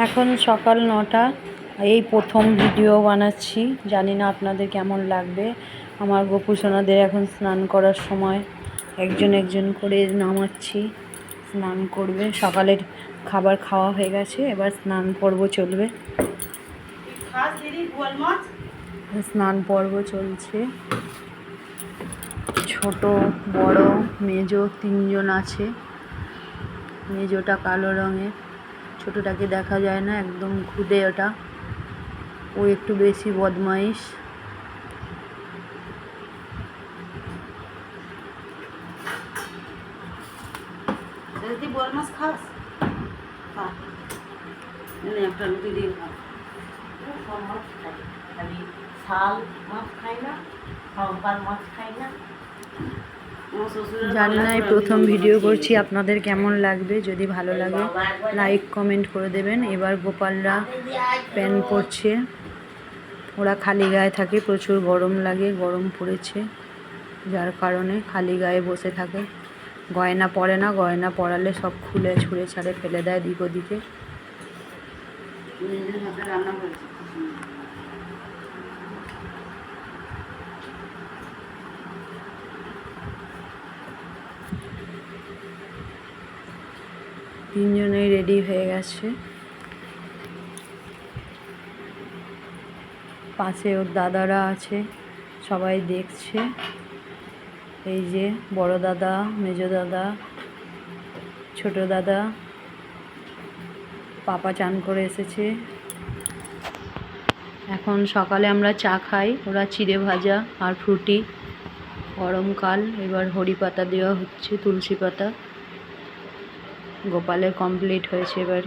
এখন সকাল 9টা। এই প্রথম ভিডিও বানাচ্ছি, জানি না আপনাদের কেমন লাগবে। আমার গোপু সোনাদের এখন স্নান করার সময়, একজন একজন করে নামাচ্ছি, স্নান করবে। সকালের খাবার খাওয়া হয়ে গেছে, এবার স্নান পর্ব চলবে। স্নান পর্ব চলছে। ছোট বড় মেজো 3 জন আছে। মেজোটা কালো রঙের, ছোটটাকে দেখা যায় না, একদম খুদে ওটা। ও একটু বেশি বদমাইশ। জানি না, এই প্রথম ভিডিও করছি, আপনাদের কেমন লাগবে। যদি ভালো লাগে লাইক কমেন্ট করে দেবেন। এবার গোপালরা প্যান্ট পরছে। ওরা খালি গায়ে থাকে, প্রচুর গরম লাগে, গরম পড়েছে যার কারণে খালি গায়ে বসে থাকে। গয়না পরে না, গয়না পরালে সব খুলে ছুঁড়ে ছাড়ে ফেলে দেয় দিক ওদিকে। তিনজনেই রেডি হয়ে গেছে। পাশে ওর দাদারা আছে, সবাই দেখছে। এই যে বড় দাদা, মেজো দাদা, ছোট দাদা, পাপা চান করে এসেছে। এখন সকালে আমরা চা খাই, ওরা চিড়ে ভাজা আর ফ্রুটি। গরমকাল, এবার হরি পাতা দেওয়া হচ্ছে, তুলসী পাতা। গোপালের কমপ্লিট হয়েছে এবার।